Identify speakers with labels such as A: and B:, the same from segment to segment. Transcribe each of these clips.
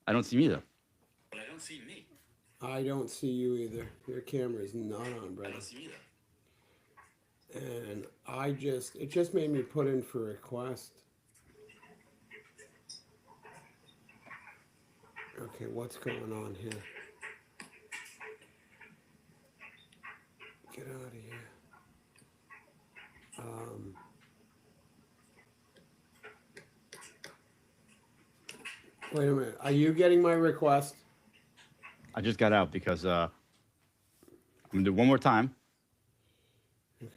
A: I don't see me though.
B: But I don't see me.
C: I don't see you either. Your camera is not on,
B: I
C: brother.
B: don't see me though.
C: And it just made me put in for request. Okay, what's going on here? Get out of here. Um, Wait a minute. Are you getting my request?
A: I just got out because I'm gonna do it one more time.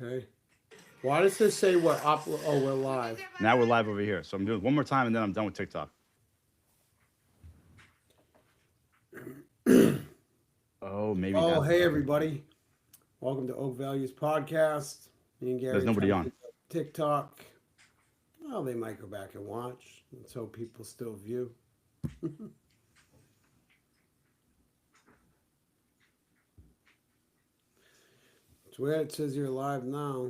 C: Okay. Why does this say we're up? Oh, we're live.
A: Now we're live over here, so I'm doing it one more time, and then I'm done with TikTok. Oh, maybe
C: Oh,
A: that's
C: hey everybody. Welcome to Oak Values Podcast. Me and
A: there's
C: Gary
A: nobody
C: talking
A: on.
C: about TikTok. Well, they might go back and watch. Let's hope people still view. It's weird. It says you're live now.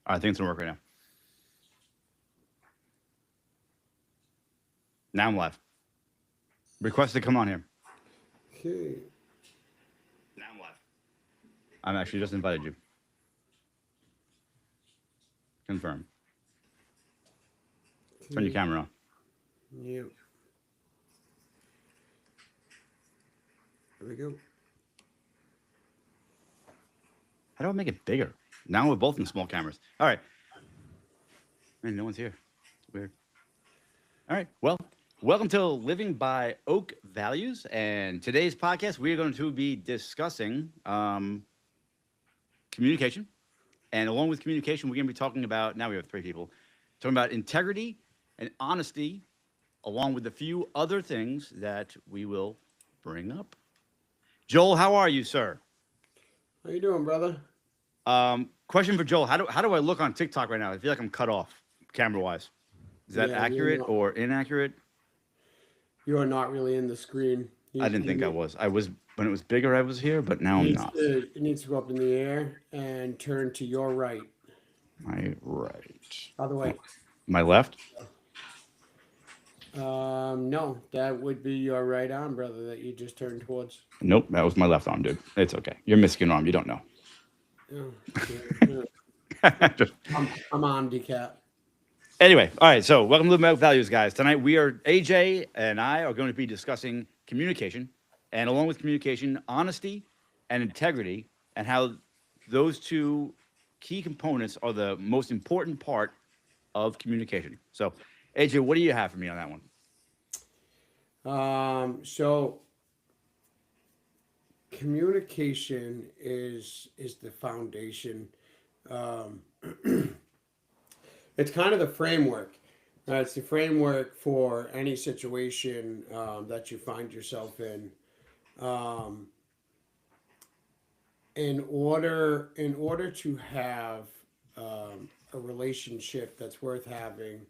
A: I think it's gonna work right now. Now I'm live. Request to come on here.
C: Okay.
B: Now I'm live.
A: I'm actually just invited you. Confirm. Turn your camera on.
C: Yep. There we go.
A: How do I make it bigger? Now we're both in small cameras. All right. Man, no one's here. Weird. All right. Well, welcome to Living by Oak Values. And today's podcast, we are going to be discussing communication. And along with communication, we're going to be talking about, now we have three people, talking about integrity and honesty, along with a few other things that we will bring up. Joel, how are you, sir?
C: How you doing, brother?
A: Question for Joel: How do I look on TikTok right now? I feel like I'm cut off camera wise. Is that
C: Yeah,
A: accurate or inaccurate?
C: you are not really in the screen.
A: I didn't think I was. I was when it was bigger. I was here, but now I'm not.
C: It needs to go up in the air and turn to your right.
A: My right,
C: Other way.
A: my left.
C: No, that would be your right arm, brother, that you just turned towards.
A: Nope, that was my left arm, dude. It's okay. You're missing an arm. You don't know.
C: Oh, yeah.
A: Just-
C: I'm on decap.
A: anyway, all right. So welcome to the Milk Values, guys. Tonight we are AJ and I are going to be discussing communication, and along with communication, honesty and integrity, and how those two key components are the most important part of communication. So, AJ, what do you have for me on that one?
C: So communication is the foundation. Um, it's kind of the framework. It's the framework for any situation that you find yourself in. Um, in order to have a relationship that's worth having,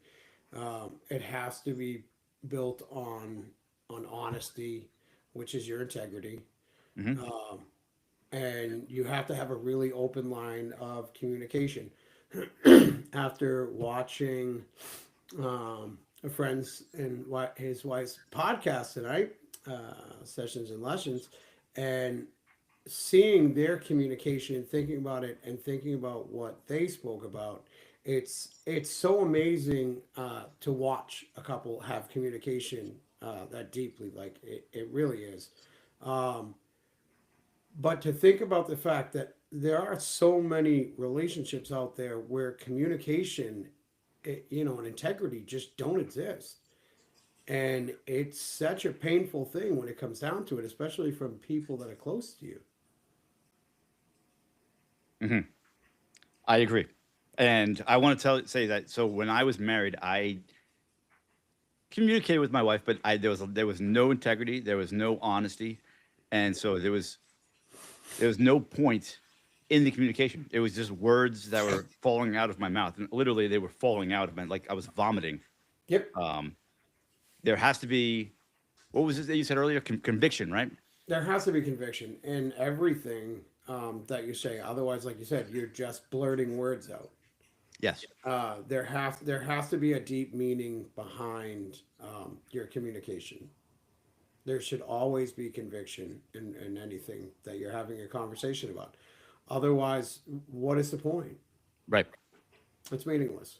C: it has to be built on honesty, which is your integrity,
A: Hmm.
C: um, and you have to have a really open line of communication. After watching a friend's and what his wife's podcast tonight, sessions and lessons, and seeing their communication, thinking about it, and thinking about what they spoke about, it's so amazing to watch a couple have communication that deeply. Like it really is. Um, but to think about the fact that there are so many relationships out there where communication, and integrity just don't exist. And it's such a painful thing when it comes down to it, especially from people that are close to you.
A: Hmm. I agree, and I want to say that. So when I was married, I communicated with my wife, but there was no integrity, there was no honesty, and so there was no point in the communication. It was just words that were falling out of my mouth, and literally they were falling out of my like I was vomiting.
C: Yep.
A: Um, there has to be what was it that you said earlier? Conviction, right?
C: There has to be conviction in everything that you say. Otherwise, like you said, you're just blurting words out.
A: Yes.
C: There has to be a deep meaning behind your communication. There should always be conviction in anything that you're having a conversation about. Otherwise, what is the point?
A: Right.
C: It's meaningless.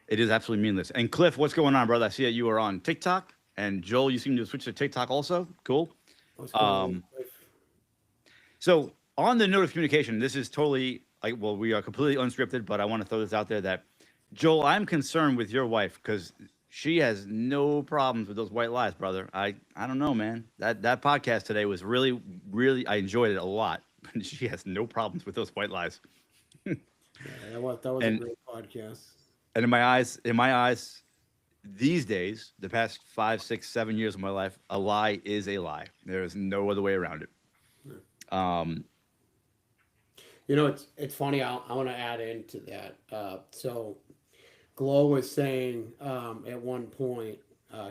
A: It is absolutely meaningless. And Cliff, what's going on, brother? I see that you are on TikTok, and Joel, you seem to switch to TikTok also. Cool.
C: What's going on?
A: So on the note of communication, this is totally like, well, we are completely unscripted, but I want to throw this out there that Joel, I'm concerned with your wife because she has no problems with those white lies, brother. I don't know, man. That podcast today was really, really, I enjoyed it a lot. But she has no problems with those white lies.
C: Yeah, that was a
A: And
C: great podcast.
A: and in my eyes, these days, the past 5, 6, 7 years of my life, a lie is a lie. There is no other way around it. Um,
C: You know, it's funny. I want to add into that. So, Glow was saying at one point,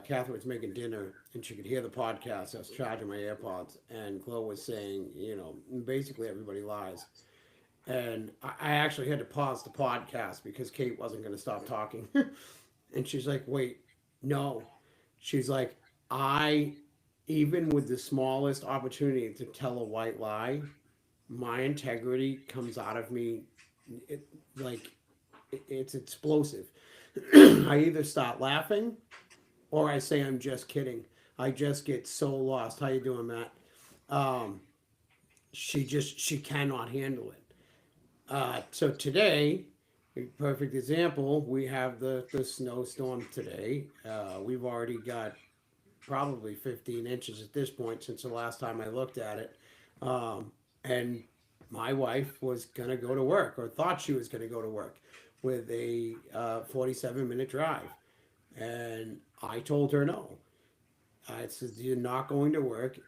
C: Catherine was making dinner and she could hear the podcast. I was charging my AirPods, and Glow was saying, basically everybody lies. And I actually had to pause the podcast because Kate wasn't going to stop talking. And she's like, wait, no. She's like, I, even with the smallest opportunity to tell a white lie, my integrity comes out of me it, like it's explosive. I either start laughing or I say I'm just kidding. I just get so lost. How you doing, Matt? Um, she cannot handle it. So today, a perfect example, we have the snowstorm today. We've already got probably 15 inches at this point since the last time I looked at it. And my wife was going to go to work or thought she was going to go to work with a 47-minute drive. And I told her no. I said, you're not going to work.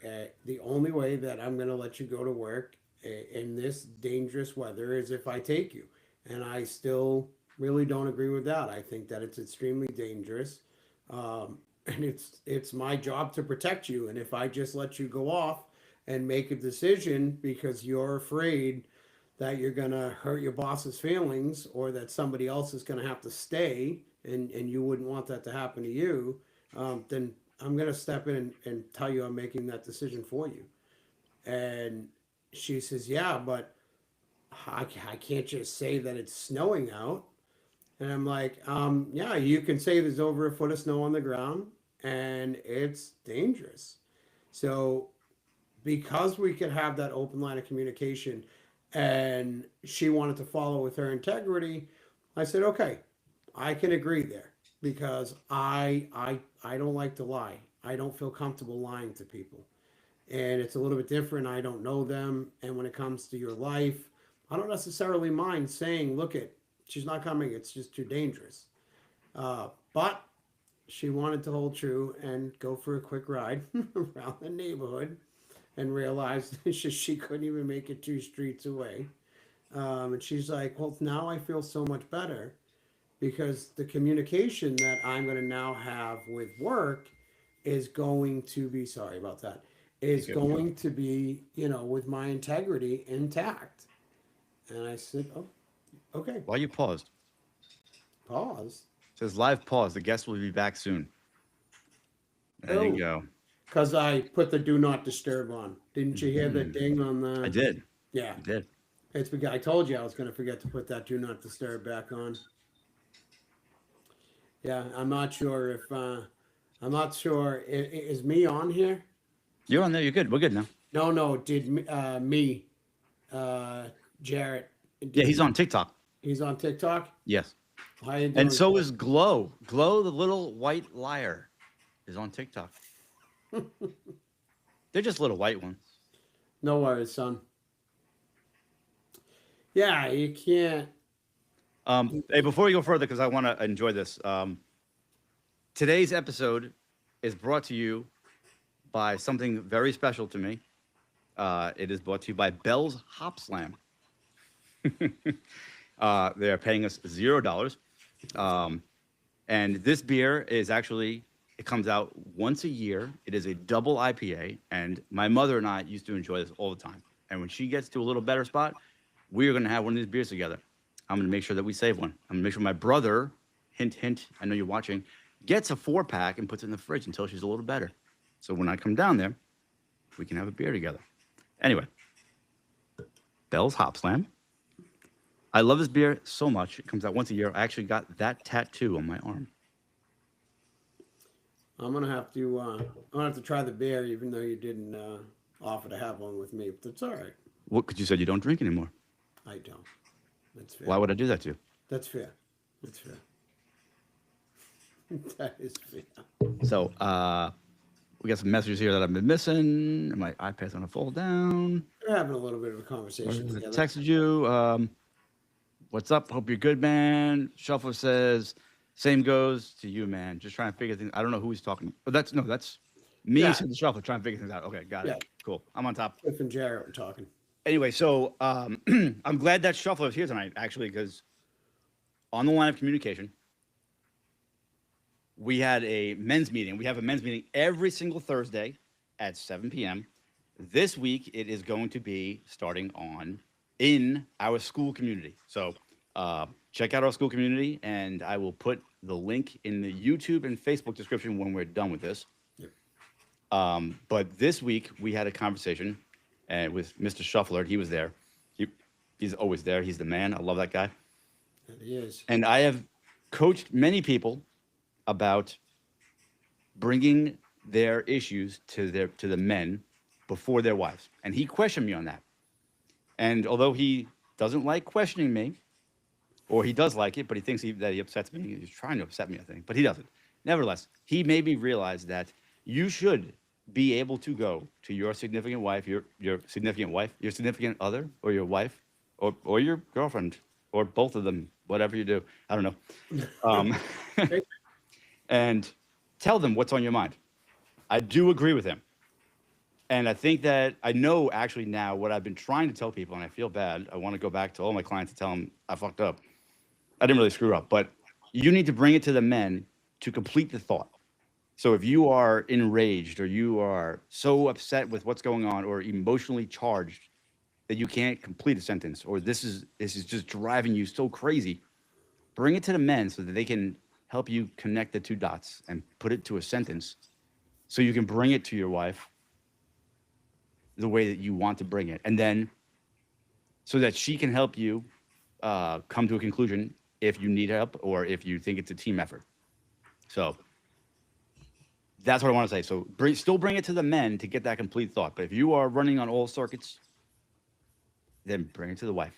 C: The only way that I'm going to let you go to work in this dangerous weather is if I take you. And I still really don't agree with that. I think that it's extremely dangerous. And it's my job to protect you. And if I just let you go off and make a decision because you're afraid that you're going to hurt your boss's feelings or that somebody else is going to have to stay and you wouldn't want that to happen to you, then I'm going to step in and tell you I'm making that decision for you. And she says, yeah, but I can't just say that it's snowing out. And I'm like, yeah, you can say there's over a foot of snow on the ground and it's dangerous. So because we could have that open line of communication and she wanted to follow with her integrity, I said, okay, I can agree there because I don't like to lie. I don't feel comfortable lying to people. And it's a little bit different. I don't know them. And when it comes to your life, I don't necessarily mind saying, look it, she's not coming. It's just too dangerous. But she wanted to hold true and go for a quick ride around the neighborhood and realized she couldn't even make it 2 streets away. And she's like, well, now I feel so much better because the communication that I'm going to now have with work is going to be, sorry about that, is going to be, with my integrity intact. And I said, oh, okay,
A: why you paused?
C: pause.
A: It says live pause. The guest will be back soon. There you go.
C: Because I put the do not disturb on. Didn't you hear the ding on the?
A: I did.
C: Yeah.
A: I did.
C: It's because I told you I was going to forget to put that do not disturb back on. Yeah, I'm not sure if is me on here?
A: You're on there. You're good. We're good now.
C: No. Did me, Jarrett?
A: Yeah, he's on TikTok.
C: He's on TikTok.
A: Yes.
C: How you doing?
A: And so is Glow. Glow, the little white liar, is on TikTok. They're just little white ones.
C: No worries, son. Yeah, you can't.
A: Hey, before we go further, because I want to enjoy this, today's episode is brought to you by something very special to me. It is brought to you by Bell's Hop Slam. They are paying us $0. And this beer is actually, it comes out once a year. It is a double IPA. And my mother and I used to enjoy this all the time. And when she gets to a little better spot, we are going to have one of these beers together. I'm going to make sure that we save one. I'm going to make sure my brother, hint, hint, I know you're watching, gets a 4-pack and puts it in the fridge until she's a little better. So when I come down there, we can have a beer together. Anyway, Bell's Hop Slam. I love this beer so much. It comes out once a year. I actually got that tattoo on my arm.
C: I'm gonna have to. I'm gonna have to try the beer, even though you didn't offer to have one with me. But that's all right.
A: What? Because you said you don't drink anymore.
C: I don't. That's fair.
A: Why would I do that to you?
C: That's fair. That's fair. That is fair.
A: So, we got some messages here that I've been missing. My iPad's gonna fall down.
C: We're having a little bit of a conversation
A: I
C: together.
A: texted you. What's up? Hope you're good, man. Shuffler says, same goes to you, man. Just trying to figure things. I don't know who he's talking. But that's me.
C: Yeah.
A: Said the Shuffler trying to figure things out. Okay, got it.
C: Yeah.
A: Cool. I'm on top.
C: Cliff and Jarrett were talking.
A: Anyway, so I'm glad that Shuffler is here tonight, actually, because on the line of communication, we had a men's meeting. We have a men's meeting every single Thursday at 7 p.m. This week, it is going to be starting in our Skool community. So check out our Skool community, and I will put the link in the YouTube and Facebook description when we're done with this.
C: Yep.
A: But this week, we had a conversation with Mr. Shuffler. He was there. He's always there. He's the man. I love that guy.
C: And he is.
A: And I have coached many people about bringing their issues to the men before their wives. And he questioned me on that. And although he doesn't like questioning me, or he does like it, but he thinks that he upsets me. He's trying to upset me, I think, but he doesn't. Nevertheless, he made me realize that you should be able to go to your significant wife, your significant wife, your significant other, or your wife, or your girlfriend, or both of them, whatever you do. I don't know. And tell them what's on your mind. I do agree with him. And I think that I know actually now what I've been trying to tell people, and I feel bad. I want to go back to all my clients to tell them I fucked up. I didn't really screw up, but you need to bring it to the men to complete the thought. So if you are enraged or you are so upset with what's going on or emotionally charged that you can't complete a sentence, or this is just driving you so crazy, bring it to the men so that they can help you connect the two dots and put it to a sentence so you can bring it to your wife the way that you want to bring it. And then so that she can help you come to a conclusion if you need help or if you think it's a team effort. So that's what I want to say. So still bring it to the men to get that complete thought. But if you are running on all circuits, then bring it to the wife,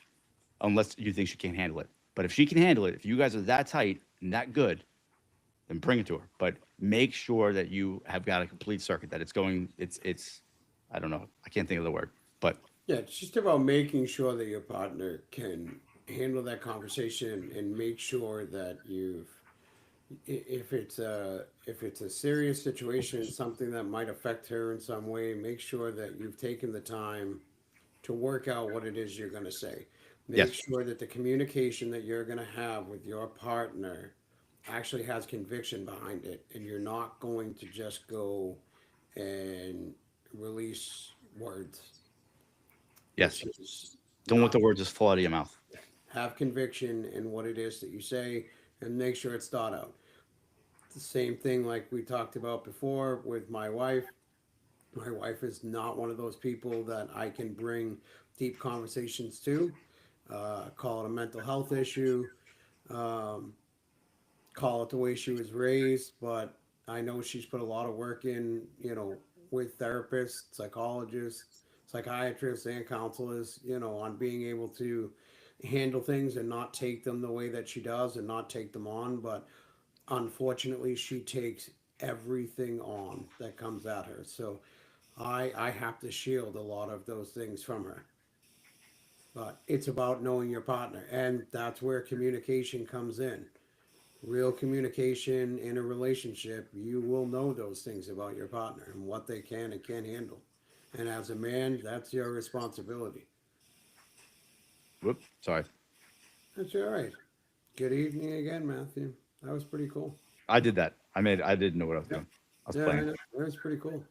A: unless you think she can't handle it. But if she can handle it, if you guys are that tight and that good, then bring it to her. But make sure that you have got a complete circuit, that it's I don't know, I can't think of the word, but
C: Yeah, it's just about making sure that your partner can handle that conversation and make sure that if it's a serious situation, something that might affect her in some way, make sure that you've taken the time to work out what it is you're going to say. Make
A: Yes.
C: sure that the communication that you're going to have with your partner actually has conviction behind it, and you're not going to just go and release words.
A: yes,
C: Which is
A: don't let
C: not-
A: the words just fall out of your mouth.
C: have conviction in what it is that you say and make sure it's thought out. The same thing like we talked about before with my wife. My wife is not one of those people that I can bring deep conversations to. Call it a mental health issue. Call it the way she was raised, but I know she's put a lot of work in, with therapists, psychologists, psychiatrists, and counselors, on being able to handle things and not take them the way that she does and not take them on. But unfortunately, she takes everything on that comes at her. So I have to shield a lot of those things from her. But it's about knowing your partner, and that's where communication comes in. Real communication in a relationship, you will know those things about your partner and what they can and can't handle. And as a man, that's your responsibility.
A: Whoop, sorry.
C: That's all right. Good evening again, Matthew. That was pretty cool.
A: I did that. I didn't know what I was doing. I was
C: Yeah,
A: playing.
C: that was pretty cool.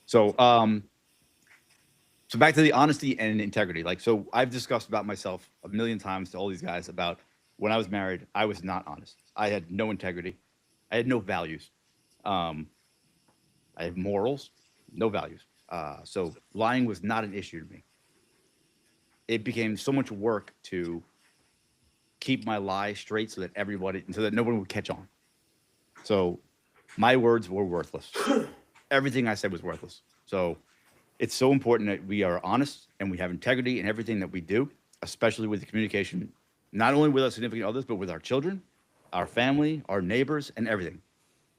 A: So, so back to the honesty and integrity. So I've discussed about myself a million times to all these guys about when I was married, I was not honest. I had no integrity. I had no values. Um, I have morals, no values. So lying was not an issue to me. It became so much work to keep my lie straight so that no one would catch on. So my words were worthless. Everything I said was worthless. So it's so important that we are honest and we have integrity in everything that we do, especially with the communication, not only with our significant others, but with our children, our family, our neighbors, and everything.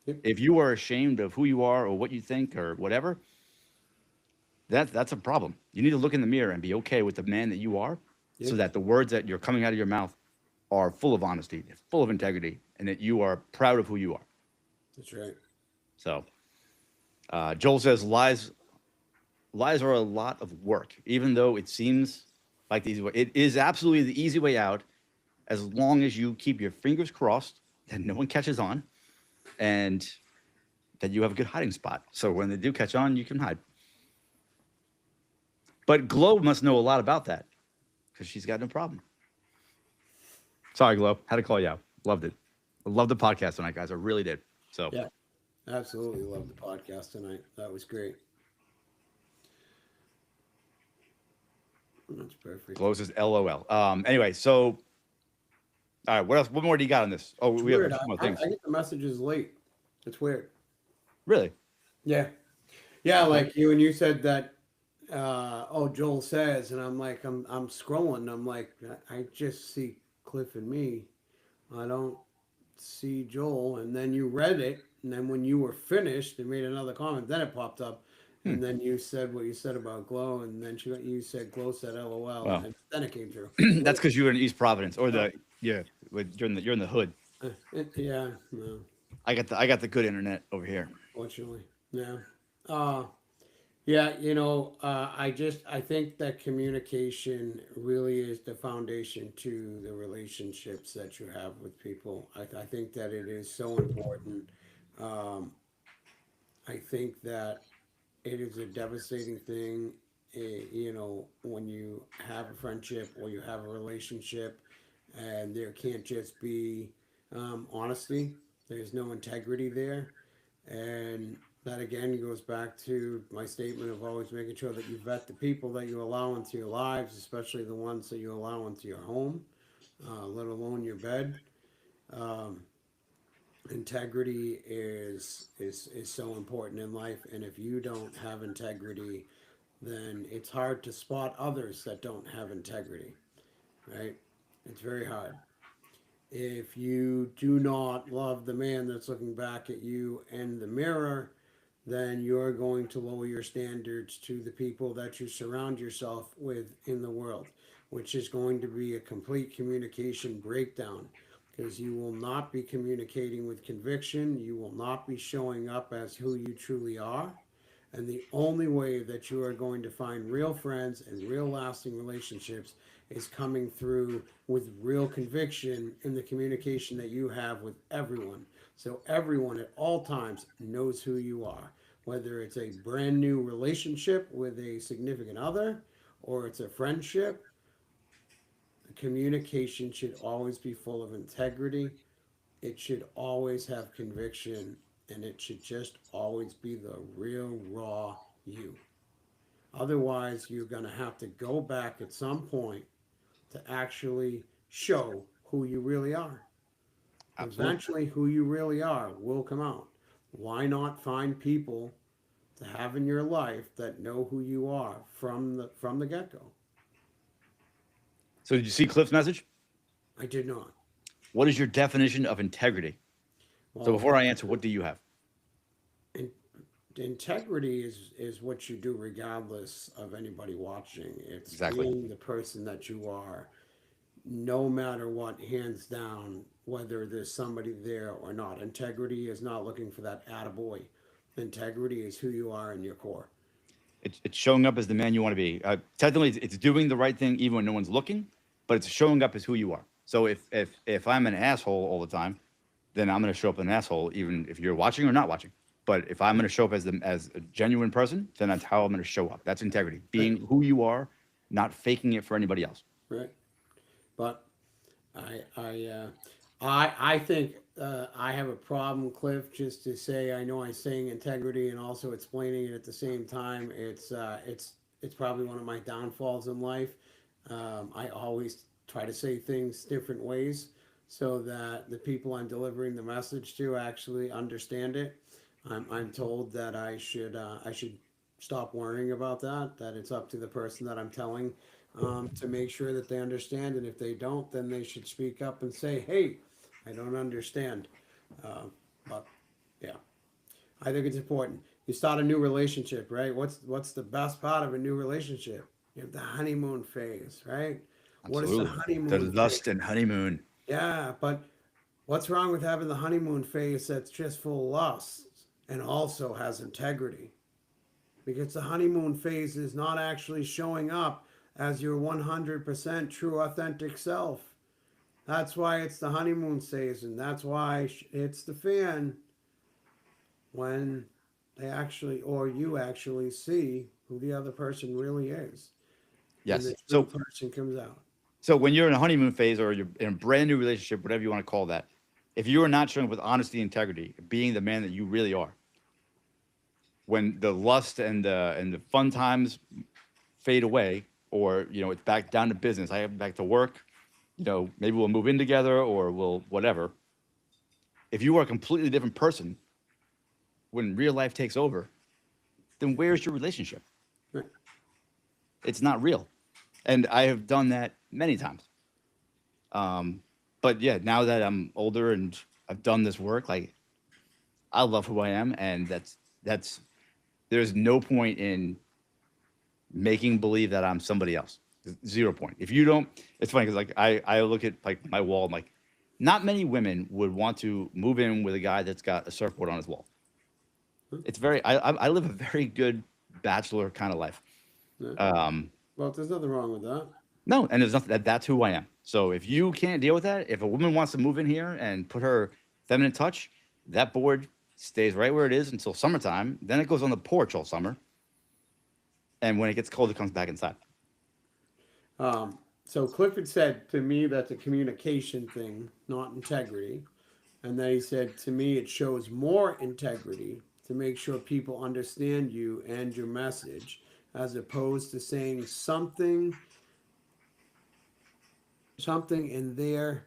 C: Yep.
A: If you are ashamed of who you are or what you think or whatever, that's a problem. You need to look in the mirror and be okay with the man that you are, so
C: Yep.
A: that the words that you're coming out of your mouth are full of honesty, full of integrity, and that you are proud of who you are.
C: That's right.
A: So Joel says lies are a lot of work, even though it seems like the easy way. It is absolutely the easy way out, as long as you keep your fingers crossed that no one catches on, and that you have a good hiding spot. So when they do catch on, you can hide. But Glow must know a lot about that, because she's got no problem. Sorry, Glow. Had to call you out. Loved it. I loved the podcast tonight, guys. I really did. So
C: Yeah, absolutely love the podcast tonight. That was great. That's perfect.
A: Glow says LOL. Anyway, so all right, what else? What more do you got on this? Oh,
C: It's
A: we have a
C: weird.
A: few more
C: I
A: things.
C: get the messages late. It's weird.
A: Really?
C: Yeah. Yeah, like you and you said that oh Joel says, and I'm like I'm scrolling, I'm like I just see Cliff and me. I don't see Joel, and then you read it, and then when you were finished and made another comment, then it popped up,
A: Hmm.
C: and then you said what you said about Glow, and then you said Glow said LOL,
A: Well,
C: and then it came through.
A: that's because you're in East Providence, or the yeah, you're in the hood.
C: Yeah, no,
A: I got the good internet over here.
C: fortunately, yeah. Uh, Yeah, I think that communication really is the foundation to the relationships that you have with people. I think that it is so important. Um, I think that it is a devastating thing, when you have a friendship or you have a relationship and there can't just be honesty, there's no integrity there. And that again goes back to my statement of always making sure that you vet the people that you allow into your lives, especially the ones that you allow into your home, let alone your bed. Um, Integrity is so important in life, and if you don't have integrity, then it's hard to spot others that don't have integrity, right? It's very hard. If you do not love the man that's looking back at you in the mirror, then you're going to lower your standards to the people that you surround yourself with in the world, which is going to be a complete communication breakdown because you will not be communicating with conviction. You will not be showing up as who you truly are. And the only way that you are going to find real friends and real lasting relationships is coming through with real conviction in the communication that you have with everyone. So everyone at all times knows who you are, whether it's a brand new relationship with a significant other or it's a friendship. Communication should always be full of integrity. It should always have conviction, and it should just always be the real raw you. Otherwise, you're going to have to go back at some point to actually show who you really are.
A: Absolutely.
C: Eventually, who you really are will come out. Why not find people to have in your life that know who you are from the get go?
A: So did you see Cliff's message?
C: I did not.
A: What is your definition of integrity? So
C: Well,
A: before I answer, what do you have?
C: in, integrity is what you do regardless of anybody watching. It's
A: Exactly.
C: being the person that you are, no matter what, hands down, whether there's somebody there or not. Integrity is not looking for that attaboy. Integrity is who you are in your core.
A: It's showing up as the man you want to be. Technically, it's doing the right thing even when no one's looking, but it's showing up as who you are. So if I'm an asshole all the time, then I'm going to show up as an asshole even if you're watching or not watching. But if I'm going to show up as a genuine person, then that's how I'm going to show up. That's integrity, being who you are, not faking it for anybody else.
C: Right. But I I think I have a problem, Cliff. Just to say, I know I'm saying integrity and also explaining it at the same time. It's probably one of my downfalls in life. I always try to say things different ways so that the people I'm delivering the message to actually understand it. I'm told that I should stop worrying about that. That it's up to the person that I'm telling to make sure that they understand. And if they don't, then they should speak up and say, "Hey, I don't understand." Uh, but yeah, I think it's important. You start a new relationship, right? What's the best part of a new relationship? You have the honeymoon phase, right? What is the
A: Absolutely. The
C: honeymoon phase?
A: lust and honeymoon.
C: Yeah, but what's wrong with having the honeymoon phase that's just full of lust and also has integrity? Because the honeymoon phase is not actually showing up as your 100% true authentic self. That's why it's the honeymoon season. That's why it's the fan when they actually, or you actually see who the other person really is and
A: Yes.
C: the true
A: So
C: person comes out.
A: when you're in a honeymoon phase or you're in a brand new relationship, whatever you want to call that, if you are not showing with honesty and integrity, being the man that you really are, when the lust and the fun times fade away, or it's back down to business, I have back to work, maybe we'll move in together or we'll whatever. If you are a completely different person when real life takes over, then where's your relationship?
C: Right.
A: It's not real. And I have done that many times. Um, but yeah, now that I'm older and I've done this work, like I love who I am, and that's there's no point in making believe that I'm somebody else. Zero point. If you don't, it's funny because like I look at like my wall, I'm like, not many women would want to move in with a guy that's got a surfboard on his wall. It's very I live a very good bachelor kind of life.
C: Yeah.
A: Um,
C: Well, there's nothing wrong with that.
A: no, and there's nothing that's who I am. So if you can't deal with that, if a woman wants to move in here and put her feminine touch, that board stays right where it is until summertime. Then it goes on the porch all summer, and when it gets cold, it comes back inside.
C: So Clifford said to me that's a communication thing, not integrity. And then he said to me it shows more integrity to make sure people understand you and your message as opposed to saying something in there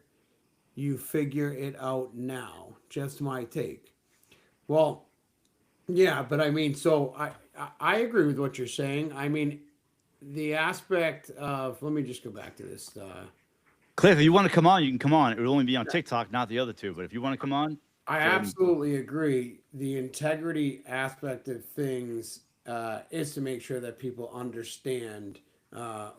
C: you figure it out now. Just my take. Well, yeah, but I mean, so I agree with what you're saying. I mean, the aspect of let me just go back to this.
A: Cliff, if you want to come on, you can come on. It will only be on TikTok, not the other two. But if you want to come on,
C: I
A: go ahead.
C: absolutely agree. The integrity aspect of things is to make sure that people understand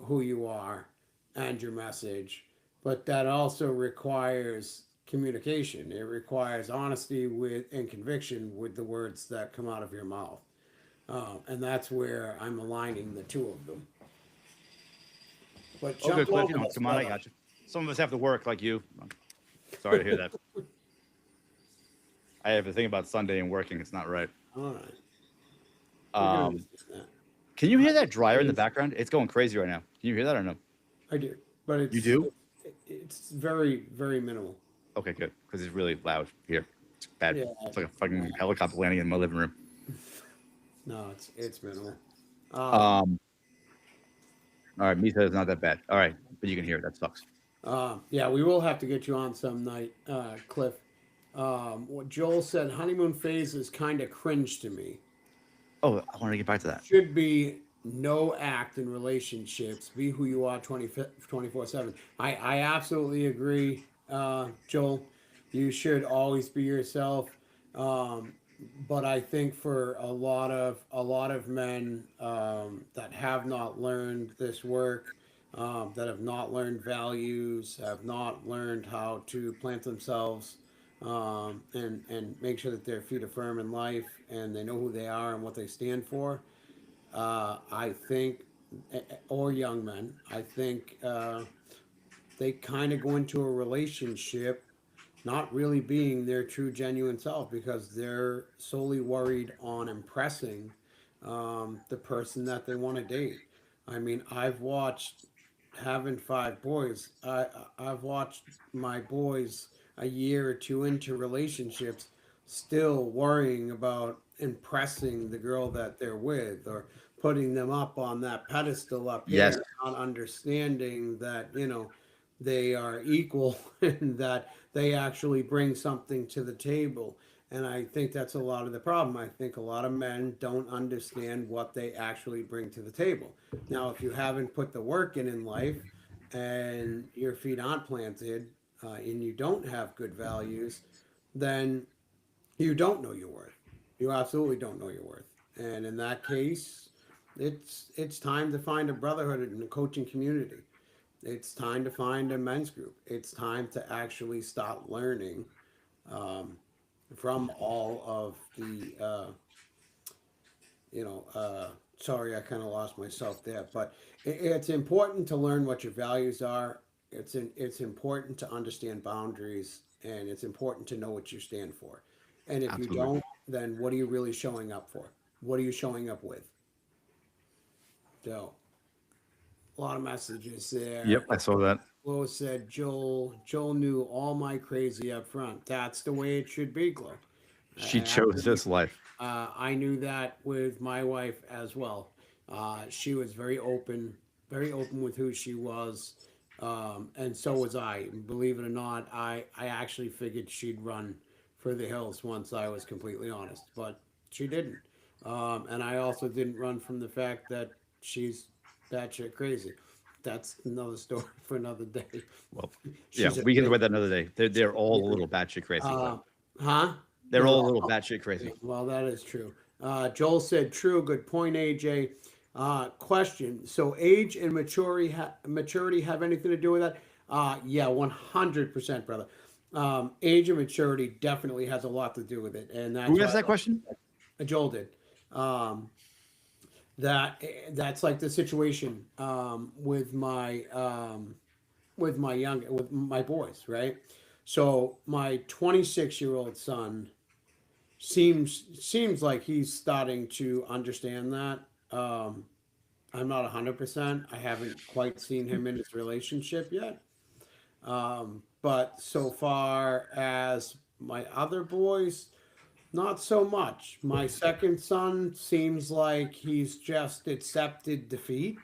C: who you are and your message, but that also requires communication. It requires honesty with and conviction with the words that come out of your mouth, and that's where I'm aligning the two of them. But
A: Oh, good,
C: jump
A: Cliff.
C: over this,
A: Come on. I
C: brother.
A: got you. Some of us have to work like you. I'm sorry to hear that. I have to think about Sunday and working. It's not right.
C: All right, we can
A: Um,
C: understand
A: can you hear that dryer in the
C: that.
A: background? It's going crazy right now. Can you hear that or no?
C: I do, but
A: You do?
C: it's very very minimal.
A: Okay, good. Because it's really loud here. It's bad.
C: Yeah,
A: It's like a fucking helicopter landing in my living room.
C: no, it's minimal. Um,
A: Um, all right, Misa is not that bad. All right, but you can hear it. That sucks.
C: yeah, we will have to get you on some night, Cliff. What Joel said, honeymoon phase is kind of cringe to me.
A: Oh, I want to get back to that.
C: Should be no act in relationships. Be who you are 24/7. I absolutely agree, Joel. You should always be yourself. Um, but I think for a lot of men that have not learned this work, that have not learned values, have not learned how to plant themselves and make sure that their feet are firm in life and they know who they are and what they stand for. I think, or young men, I think they kind of go into a relationship not really being their true, genuine self because they're solely worried on impressing the person that they want to date. I mean, I've watched having five boys. I've watched my boys a year or two into relationships still worrying about impressing the girl that they're with, or putting them up on that pedestal up
A: Yes.
C: here, not understanding that, they are equal and that they actually bring something to the table. And I think that's a lot of the problem. I think a lot of men don't understand what they actually bring to the table. Now, if you haven't put the work in life, and your feet aren't planted, and you don't have good values, then you don't know your worth. You absolutely don't know your worth. And in that case, it's time to find a brotherhood in a coaching community. It's time to find a men's group. It's time to actually start learning, um, from all of the, sorry, I kind of lost myself there, but it's important to learn what your values are. It's important to understand boundaries, and it's important to know what you stand for. And if you
A: Absolutely.
C: don't, then what are you really showing up for? What are you showing up with? So, a lot of messages
A: Yep,
C: there.
A: I saw that.
C: Glo said, Joel knew all my crazy up front. That's the way it should be, Glo.
A: She chose
C: Absolutely.
A: this life.
C: I knew that with my wife as well. She was very open with who she was, and so was I. Believe it or not, I actually figured she'd run for the hills once I was completely honest, but she didn't. And I also didn't run from the fact that she's batshit crazy. That's another story for another day.
A: Well, yeah,
C: She's a
A: we can
C: bit,
A: wait that another day. They're all a little batshit crazy, but
C: uh, huh?
A: they're
C: They're
A: all a little
C: all,
A: batshit crazy.
C: well, that is true. Joel said, "True, good point, AJ." Question: So, age and maturity have anything to do with that? Yeah, 100%, brother. Age and maturity definitely has a lot to do with it, and that's
A: Who
C: why
A: asked that question?
C: Joel did. Um, that's like the situation, with my boys, right? So my 26-year-old son seems like he's starting to understand that. I'm not 100%. I haven't quite seen him in his relationship yet. But so far as my other boys, not so much. My second son seems like he's just accepted defeat.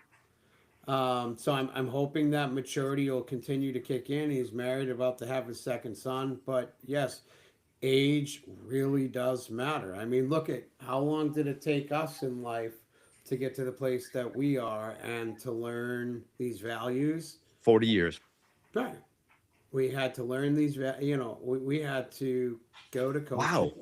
C: So I'm hoping that maturity will continue to kick in. He's married, about to have his second son. But yes, age really does matter. I mean, look at how long did it take us in life to get to the place that we are and to learn these values?
A: 40 years.
C: Right. We had to learn these, we had to go to coaching.
A: Wow.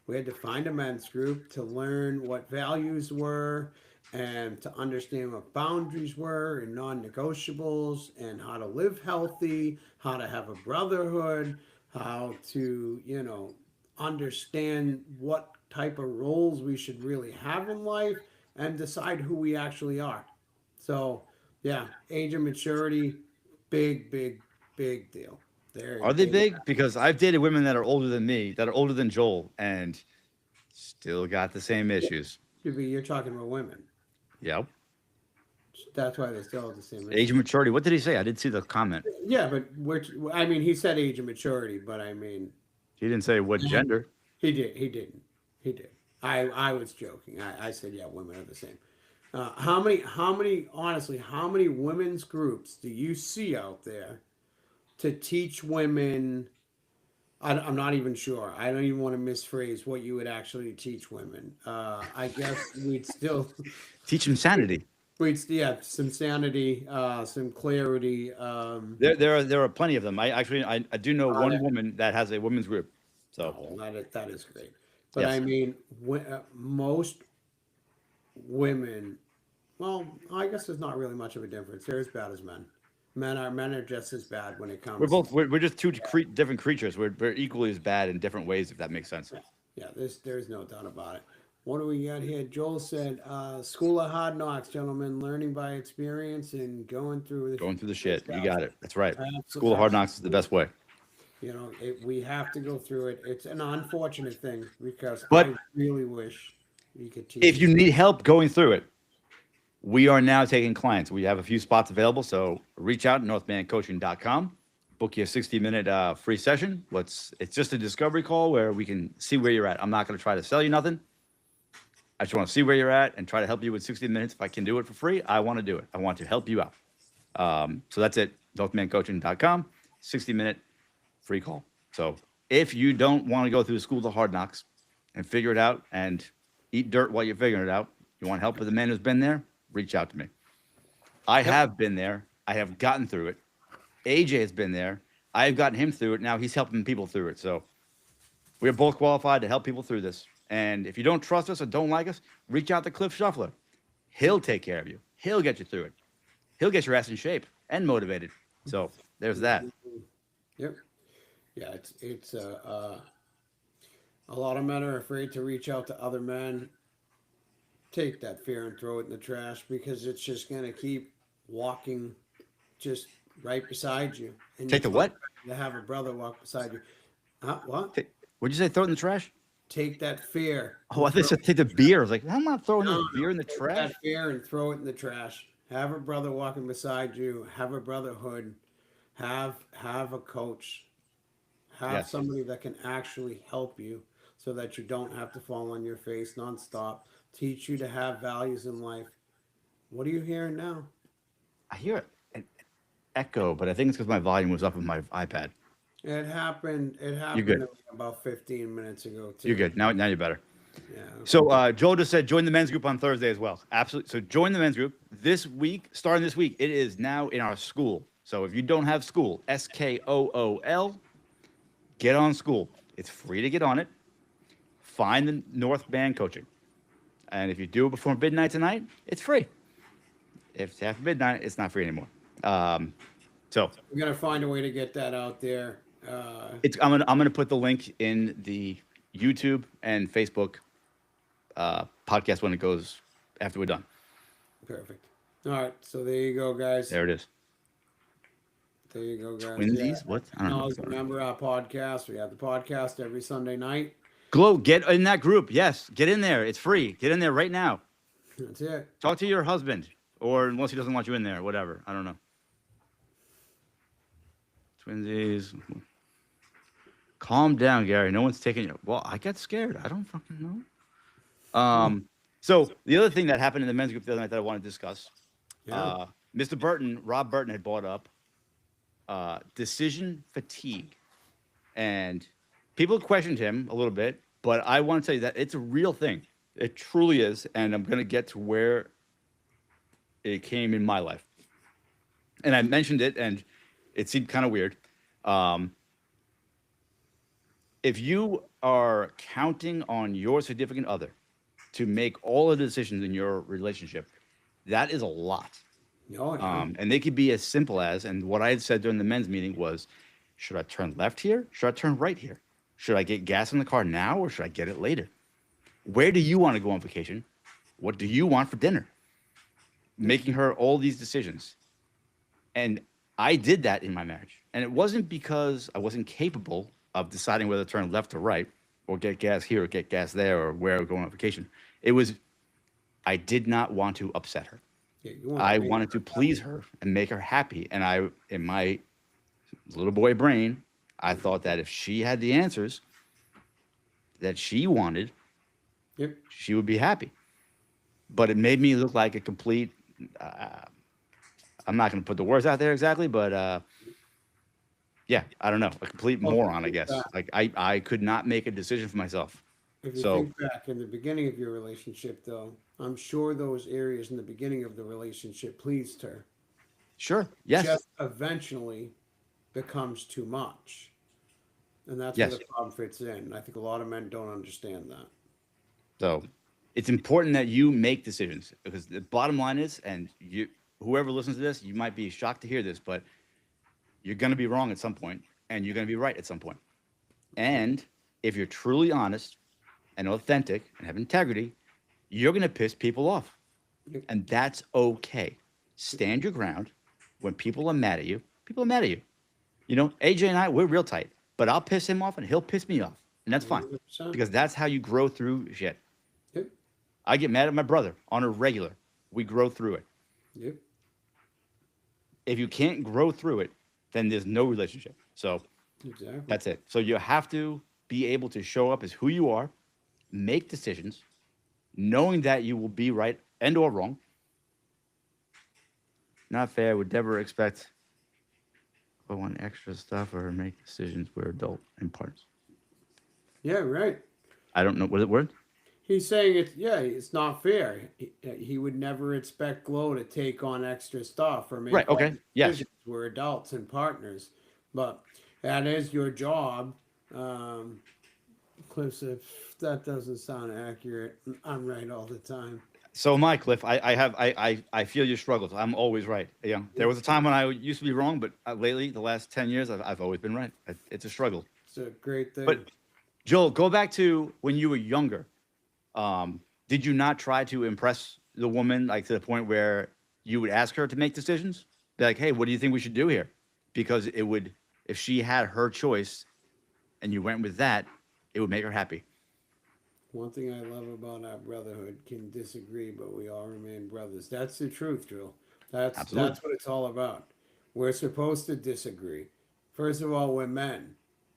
C: We had to find a men's group to learn what values were, and to understand what boundaries were and non-negotiables, and how to live healthy, how to have a brotherhood, how to, understand what type of roles we should really have in life, and decide who we actually are. So, yeah, age and maturity, big, big, big deal.
A: Are they
C: They
A: big? Because I've dated women that are older than me, that are older than Joel, and still got the same issues.
C: should be, you're talking about women.
A: Yep.
C: That's why they still have the same
A: Age
C: issue.
A: and maturity. What did he say? I didn't see the comment.
C: Yeah, but I mean, he said age and maturity, but I mean,
A: He didn't say what gender.
C: he did. He didn't. He did. I was joking. I said, yeah, women are the same. Honestly, how many women's groups do you see out there to teach women? I'm not even sure. I don't even want to misphrase what you would actually teach women. I guess we'd still,
A: Teach him sanity.
C: yeah, some sanity, some clarity.
A: There are plenty of them. I do know one woman that has a women's group. So
C: Oh, that is great. But I
A: yes.
C: mean, most women, well, I guess there's not really much of a difference. They're as bad as men. Men are just as bad when it
A: We're
C: comes.
A: both we're just two different creatures. We're equally as bad in different ways, if that makes sense.
C: Yeah, there's no doubt about it. What do we got here? Joel said, "School of hard knocks, gentlemen. Learning by experience and going through the
A: Going through the
C: good
A: shit. You
C: stuff."
A: got it. That's right. School of
C: Absolutely.
A: Hard Knocks is the best way.
C: We have to go through it. It's an unfortunate thing because
A: But
C: I really wish we could teach.
A: if you need help going through it, we are now taking clients. We have a few spots available, so reach out at northmancoaching.com. book you a 60-minute free session. It's just a discovery call where we can see where you're at. I'm not going to try to sell you nothing. I just want to see where you're at and try to help you with 60 minutes. If I can do it for free, I want to do it. I want to help you out. So that's it. Northmancoaching.com, 60-minute free call. So if you don't want to go through the school of hard knocks and figure it out and eat dirt while you're figuring it out, you want help with a man who's been there, reach out to me. I have been there. I have gotten through it. AJ has been there. I've gotten him through it. Now he's helping people through it. So we're both qualified to help people through this. And if you don't trust us or don't like us, reach out to Cliff Shuffler. He'll take care of you. He'll get you through it. He'll get your ass in shape and motivated. So there's that.
C: Yep. Yeah, it's a lot of men are afraid to reach out to other men. Take that fear and throw it in the trash, because it's just gonna keep walking just right beside you. And
A: Take the what?
C: to have a brother walk beside you. What?
A: What'd you say? Throw it in the trash?
C: Take that fear.
A: Oh, I think take the beer. I was like, I'm not throwing the beer in the
C: Take
A: trash.
C: that fear and throw it in the trash. Have a brother walking beside you. Have a brotherhood. Have a coach. Have somebody that can actually help you, so that you don't have to fall on your face nonstop. Teach you to have values in life. What are you hearing now?
A: I hear an echo, but I think it's because my volume was up on my iPad.
C: It happened. It happened
A: good.
C: to me about 15 minutes ago too.
A: You're good. Now you're better.
C: Yeah.
A: So Joel just said join the men's group on Thursday as well. Absolutely. So join the men's group this week. Starting this week, it is now in our Skool. So if you don't have Skool, Skool, get on Skool. It's free to get on it. Find the North Band Coaching. And if you do it before midnight tonight, it's free. If it's after midnight, it's not free anymore. So
C: we're gonna find a way to get that out there.
A: I'm gonna put the link in the YouTube and Facebook podcast when it goes after we're done.
C: Perfect. All right, so there you go, guys.
A: There it is.
C: There you go, guys.
A: Twinsies?
C: Yeah.
A: What? I don't know.
C: Remember our podcast. We have the podcast every Sunday night.
A: Glow, get in that group. Yes, get in there. It's free. Get in there right now.
C: That's it.
A: Talk to your husband, or unless he doesn't want you in there, whatever. I don't know. Twinsies. Calm down, Gary. No one's taking you. Well, I got scared. I don't fucking know. So the other thing that happened in the men's group the other night that I want to discuss, Mr. Burton, Rob Burton had brought up decision fatigue, and people questioned him a little bit, but I want to tell you that it's a real thing. It truly is, and I'm going to get to where it came in my life. And I mentioned it, and it seemed kind of weird. If you are counting on your significant other to make all the decisions in your relationship, that is a lot. And they could be as simple as, and what I had said during the men's meeting was, should I turn left here? Should I turn right here? Should I get gas in the car now, or should I get it later? Where do you want to go on vacation? What do you want for dinner? Making her all these decisions. And I did that in my marriage. And it wasn't because I wasn't capable of deciding whether to turn left or right, or get gas here or get gas there, or where we're going on vacation. It was, I did not want to upset her. I wanted to please her and make her happy. And I, in my little boy brain, I thought that if she had the answers that she wanted, she would be happy. But it made me look like a complete, I'm not going to put the words out there exactly, but yeah, I don't know, a complete moron, I guess. Like I could not make a decision for myself.
C: If you think back in the beginning of your relationship, though, I'm sure those areas in the beginning of the relationship pleased her.
A: Sure. Yes.
C: Just eventually becomes too much. And that's where the problem fits in. I think a lot of men don't understand that.
A: So it's important that you make decisions, because the bottom line is, and you, whoever listens to this, you might be shocked to hear this, but you're going to be wrong at some point, and you're going to be right at some point. And if you're truly honest and authentic and have integrity, you're going to piss people off. And that's okay. Stand your ground. When people are mad at you, people are mad at you. You know, AJ and I, we're real tight, but I'll piss him off and he'll piss me off. And that's fine,
C: 100%.
A: because that's how you grow through shit.
C: Yep.
A: I get mad at my brother on a regular. We grow through it.
C: Yep.
A: If you can't grow through it, then there's no relationship. So
C: Exactly.
A: that's it. So you have to be able to show up as who you are, make decisions, knowing that you will be right and or wrong. Not fair. Would never expect I want extra stuff or make decisions. We're adult and partners.
C: Yeah, right.
A: I don't know. Was it word?
C: He's saying it's not fair. He would never expect Glow to take on extra stuff or
A: Right.
C: make all
A: Okay.
C: the
A: Yes.
C: decisions. We're adults and partners, but that is your job. Cliff said that doesn't sound accurate. I'm right all the time.
A: So am I, Cliff. I feel your struggles. I'm always right. Yeah. There was a time when I used to be wrong, but lately, the last 10 years, I've always been right. It's a struggle.
C: It's a great thing.
A: But Joel, go back to when you were younger. Did you not try to impress the woman like to the point where you would ask her to make decisions? Be like, hey, what do you think we should do here? Because it would, if she had her choice and you went with that, it would make her happy.
C: One thing I love about our brotherhood, can disagree, but we all remain brothers. That's the truth, Drew.
A: Absolutely.
C: That's what it's all about. We're supposed to disagree. First of all, we're men,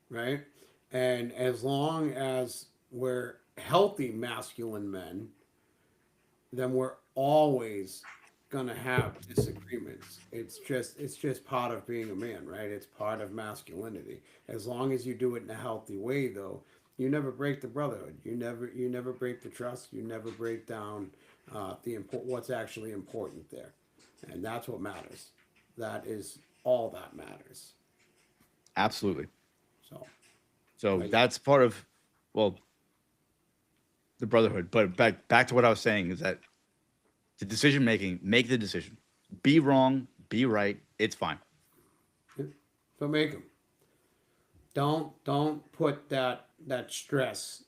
C: right? And as long as we're healthy masculine men, then we're always gonna have disagreements. It's just part of being a man, right? It's part of masculinity. As long as you do it in a healthy way, though, you never break the brotherhood. You never break the trust. You never break down what's actually important there, and that's what matters. That is all that matters.
A: Absolutely.
C: So
A: So
C: Right.
A: that's part of, well, the brotherhood. But back to what I was saying is that the decision making, make the decision. Be wrong, be right. It's fine.
C: but make them. Don't put that stress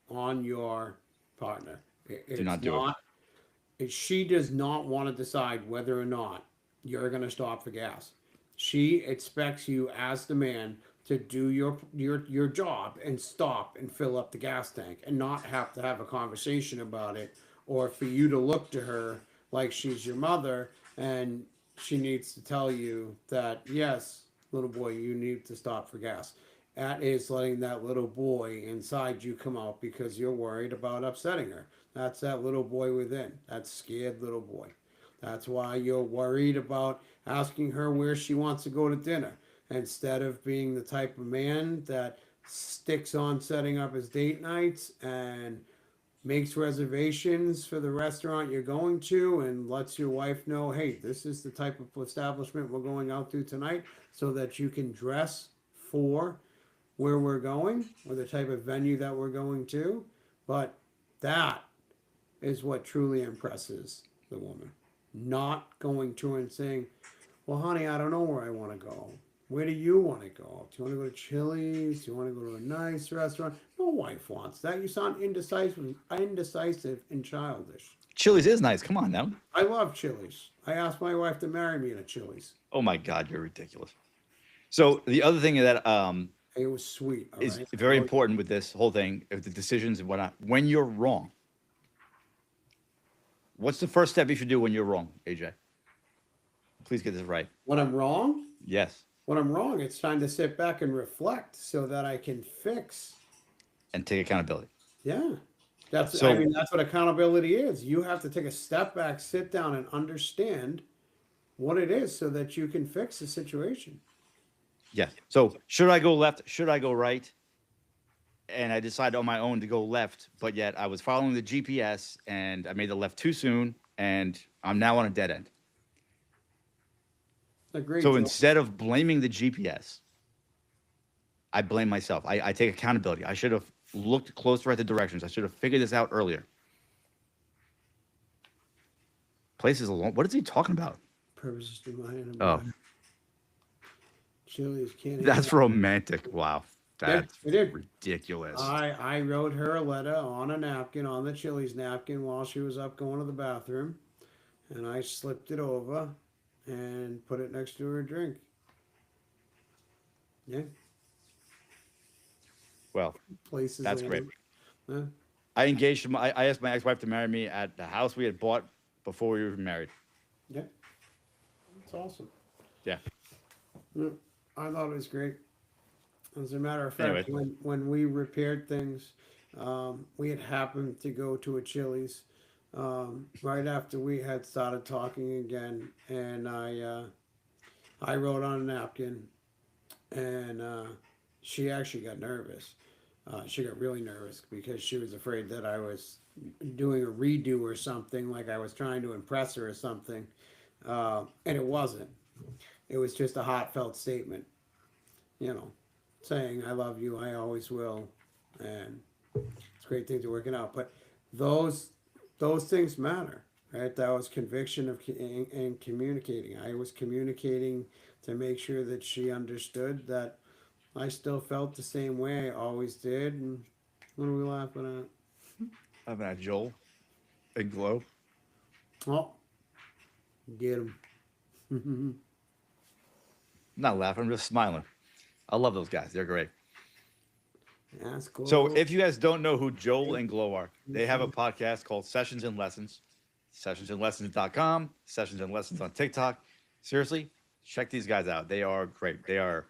C: on your partner.
A: Do not do it.
C: She does not want to decide whether or not you're going to stop for gas. She expects you as the man to do your job and stop and fill up the gas tank and not have to have a conversation about it, or for you to look to her like she's your mother and she needs to tell you that, yes, little boy, you need to stop for gas. That is letting that little boy inside you come out because you're worried about upsetting her. That's that little boy within. That scared little boy. That's why you're worried about asking her where she wants to go to dinner instead of being the type of man that sticks on setting up his date nights and makes reservations for the restaurant you're going to and lets your wife know, hey, this is the type of establishment we're going out to tonight, so that you can dress for where we're going or the type of venue that we're going to. But that is what truly impresses the woman. Not going to her and saying, well, honey, I don't know where I want to go. Where do you want to go? Do you want to go to Chili's? Do you want to go to a nice restaurant? No wife wants that. You sound indecisive and childish.
A: Chili's is nice. Come on now.
C: I love Chili's. I asked my wife to marry me in a Chili's.
A: Oh my God, you're ridiculous. So the other thing that
C: It was sweet. All
A: is
C: right?
A: very important with this whole thing, of the decisions and whatnot. When you're wrong, what's the first step you should do when you're wrong, AJ? Please get this right.
C: When I'm wrong,
A: Yes.
C: it's time to sit back and reflect so that I can fix.
A: And take accountability.
C: Yeah. That's
A: So-
C: I mean, that's what accountability is. You have to take a step back, sit down, and understand what it is so that you can fix the situation.
A: Yes. So should I go left? Should I go right? And I decided on my own to go left, but yet I was following the GPS and I made the left too soon, and I'm now on a dead end.
C: Agreed.
A: So
C: Joe.
A: instead of blaming the GPS, I blame myself. I take accountability. I should have looked closer at the directions. I should have figured this out earlier. Places alone. What is he talking about?
C: Purposes to mind.
A: Oh.
C: Chili's can't.
A: That's romantic. Wow. That's
C: it is.
A: ridiculous.
C: I wrote her a letter on a napkin, on the Chili's napkin, while she was up going to the bathroom, and I slipped it over and put it next to her drink. Yeah,
A: Well,
C: places.
A: that's
C: alone.
A: great.
C: Huh?
A: I asked my ex-wife to marry me at the house we had bought before we were married.
C: Yeah, it's awesome.
A: Yeah.
C: Mm, I thought it was great. As a matter of
A: Anyway,
C: fact, when we repaired things, we had happened to go to a Chili's right after we had started talking again, and I wrote on a napkin, and she actually got nervous. She got really nervous because she was afraid that I was doing a redo or something, like I was trying to impress her or something, and it wasn't. It was just a heartfelt statement, you know, saying I love you, I always will, and it's great things are working out. But those those things matter, right? That was conviction of and communicating. I was communicating to make sure that she understood that I still felt the same way I always did. And what are we laughing at?
A: I've had Joel and Glow.
C: Oh, get him.
A: I'm not laughing. I'm just smiling. I love those guys. They're great.
C: That's
A: So
C: cool.
A: if you guys don't know who Joel and Glow are, they have a podcast called Sessions and Lessons. Sessionsandlessons.com, Sessions and Lessons on TikTok. Seriously, check these guys out. They are great. They are,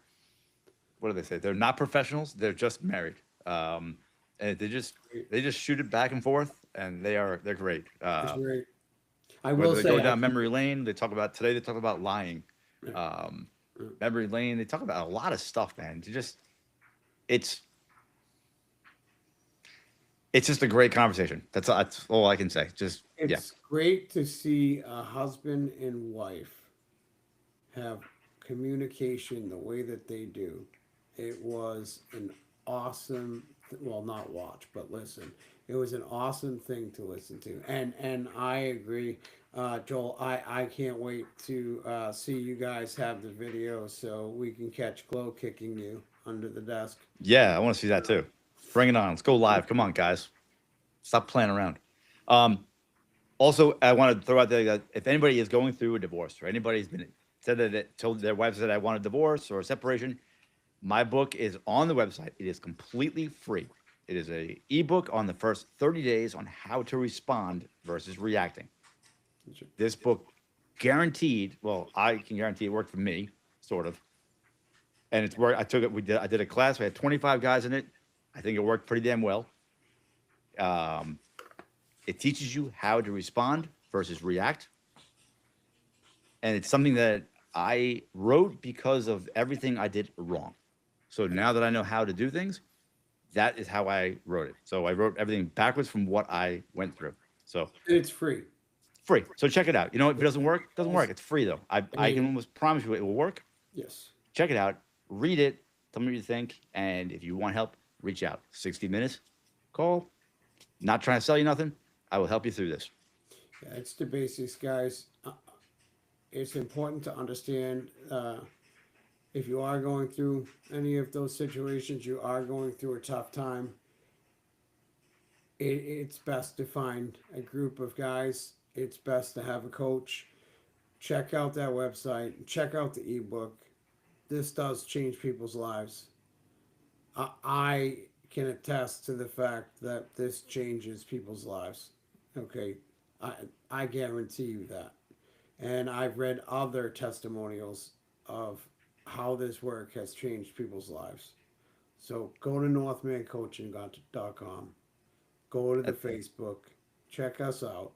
A: what do they say? They're not professionals. They're just married. And they just shoot it back and forth, and they're great.
C: It's great. I
A: Whether
C: will
A: they go
C: say,
A: down memory lane, they talk about today. They talk about lying.
C: yeah,
A: Um, Memory lane. They talk about a lot of stuff, man. It's it's just a great conversation. That's all I can say. Just yeah,
C: it's great to see a husband and wife have communication the way that they do. It was an awesome, well, not watch, but listen. It was an awesome thing to listen to, and I agree, Joel. I can't wait to see you guys have the video so we can catch Glow kicking you under the desk.
A: yeah. I want to see that too. Bring it on. Let's go live. Come on, guys. Stop playing around. Um, Also, I want to throw out there that if anybody is going through a divorce or anybody's been said that told their wife said I want a divorce or a separation, my book is on the website. It is completely free. It is a ebook on the first 30 days on how to respond versus reacting. This book guaranteed, well, I can guarantee it worked for me, sort of. And it's worked. I did a class. We had 25 guys in it. I think it worked pretty damn well. Um, it teaches you how to respond versus react. And it's something that I wrote because of everything I did wrong. So now that I know how to do things, that is how I wrote it. So I wrote everything backwards from what I went through. So
C: It's free.
A: free. So check it out. You know, if it doesn't work, it doesn't work. It's free though.
C: I
A: I can
C: mean,
A: almost promise you it will work.
C: yes.
A: Check it out. Read it. Tell me what you think. And if you want help, reach out. 60 minutes. Call. Not trying to sell you nothing. I will help you through this.
C: Yeah, it's the basics, guys. It's important to understand if you are going through any of those situations, you are going through a tough time. It's best to find a group of guys. It's best to have a coach. Check out that website. Check out the ebook. This does change people's lives. I can attest to the fact that this changes people's lives. Okay, I I guarantee you that. And I've read other testimonials of how this work has changed people's lives. So go to northmancoaching.com, go to the
A: Uh,
C: Facebook, check us out.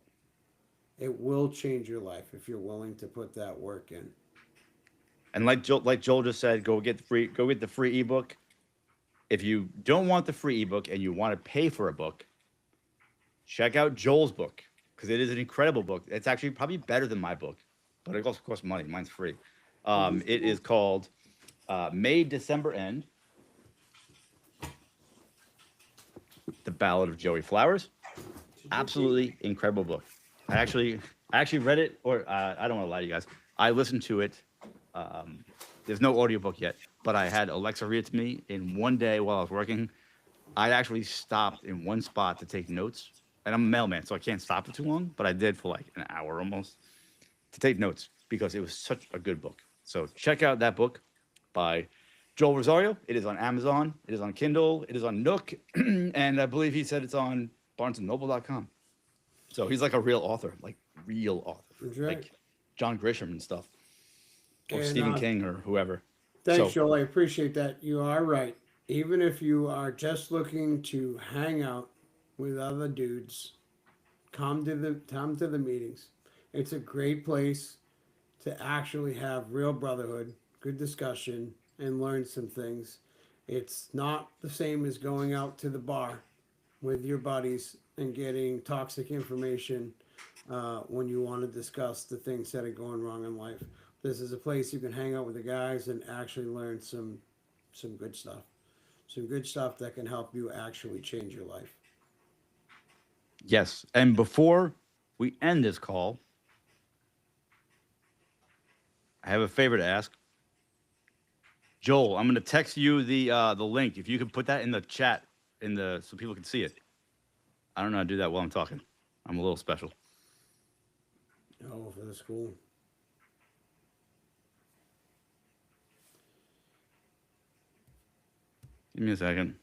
C: It will change your life if you're willing to put that work in.
A: And like Joel just said, go get the free ebook. If you don't want the free ebook and you want to pay for a book, check out Joel's book because it is an incredible book. It's actually probably better than my book, but it also costs money. Mine's free. It is called May December End: The Ballad of Joey Flowers. Absolutely incredible book. I actually read it, or I don't want to lie to you guys. I listened to it. Um, there's no audiobook yet, but I had Alexa read it to me in one day while I was working. I actually stopped in one spot to take notes, and I'm a mailman, so I can't stop for too long. But I did for like an hour almost to take notes because it was such a good book. So check out that book by Joel Rosario. It is on Amazon. It is on Kindle. It is on Nook, and I believe he said it's on BarnesandNoble.com. So he's like a real author,
C: That's right.
A: like John Grisham and stuff, or
C: And
A: Stephen King or whoever.
C: Thanks,
A: So
C: Joel. I appreciate that. You are right. Even if you are just looking to hang out with other dudes, come to the meetings. It's a great place to actually have real brotherhood, good discussion, and learn some things. It's not the same as going out to the bar with your buddies and getting toxic information when you want to discuss the things that are going wrong in life. This is a place you can hang out with the guys and actually learn some good stuff. Some good stuff that can help you actually change your life.
A: yes, and before we end this call, I have a favor to ask. Joel, I'm going to text you the link. If you could put that in the chat so people can see it. I don't know how to do that while I'm talking. I'm a little special.
C: Oh, for the school.
A: Give me a second.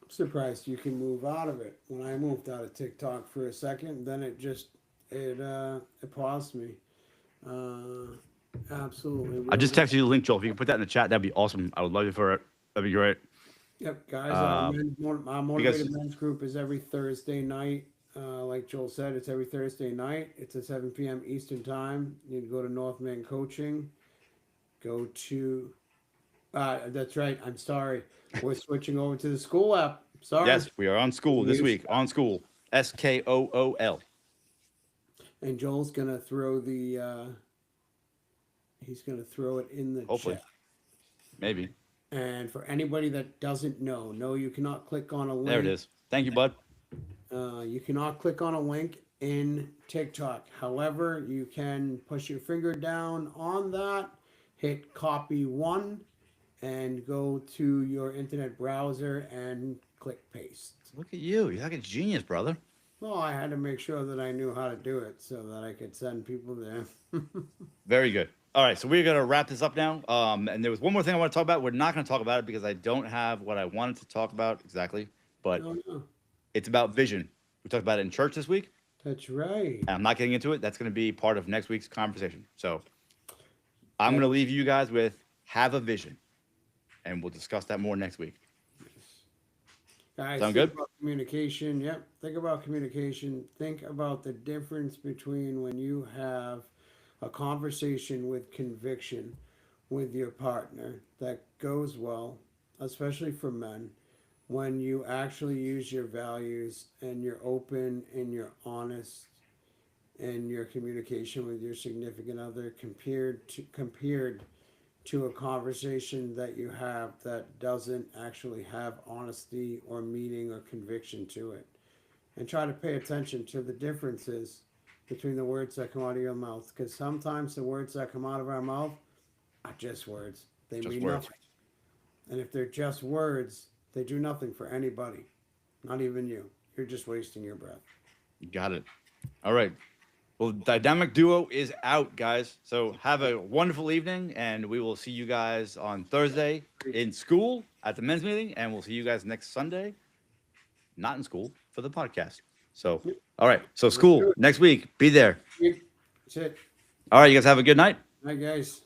C: I'm surprised you can move out of it. When I moved out of TikTok for a second, then it paused me. Absolutely.
A: I just texted you the link, Joel. If you can put that in the chat, that'd be awesome. I would love you for it. That'd be great.
C: Yep, guys.
A: Um,
C: Our motivated men's group is every Thursday night. Like Joel said, it's every Thursday night. It's at 7 p.m. Eastern time. You can go to Northman Coaching. Go to. That's right. I'm sorry. We're switching over to the Skool app. Sorry.
A: Yes, we are on Skool this week. On Skool. Skool.
C: And Joel's gonna throw the. He's gonna throw it in the
A: Hopefully.
C: chat.
A: Maybe.
C: And for anybody that doesn't know, no, you cannot click on a link.
A: There it is. Thank you, bud.
C: You cannot click on a link in TikTok. However, you can push your finger down on that, hit copy one, and go to your internet browser and click paste.
A: Look at you. You're like a genius, brother.
C: Well, I had to make sure that I knew how to do it so that I could send people there.
A: Very good. All right, so we're gonna wrap this up now. And there was one more thing I want to talk about. We're not gonna talk about it because I don't have what I wanted to talk about exactly, but
C: Oh, no.
A: it's about vision. We talked about it in church this week.
C: That's right.
A: And I'm not getting into it. That's gonna be part of next week's conversation. So I'm gonna leave you guys with have a vision, and we'll discuss that more next week.
C: Guys,
A: Sound
C: think
A: good?
C: about communication. Yep. Think about communication. Think about the difference between when you have a conversation with conviction with your partner that goes well, especially for men, when you actually use your values and you're open and you're honest in your communication with your significant other compared to a conversation that you have that doesn't actually have honesty or meaning or conviction to it. And try to pay attention to the differences between the words that come out of your mouth, because sometimes the words that come out of our mouth are just words. They
A: Just
C: mean
A: words.
C: nothing. And if they're just words, they do nothing for anybody, not even you. You're just wasting your breath.
A: You got it. All right. Well, Dynamic Duo is out, guys. So have a wonderful evening, and we will see you guys on Thursday in Skool at the men's meeting, and we'll see you guys next Sunday, not in school, for the podcast. So, all right. So Skool next week. Be there.
C: That's it.
A: All right. You guys have a good night.
C: Hi, guys.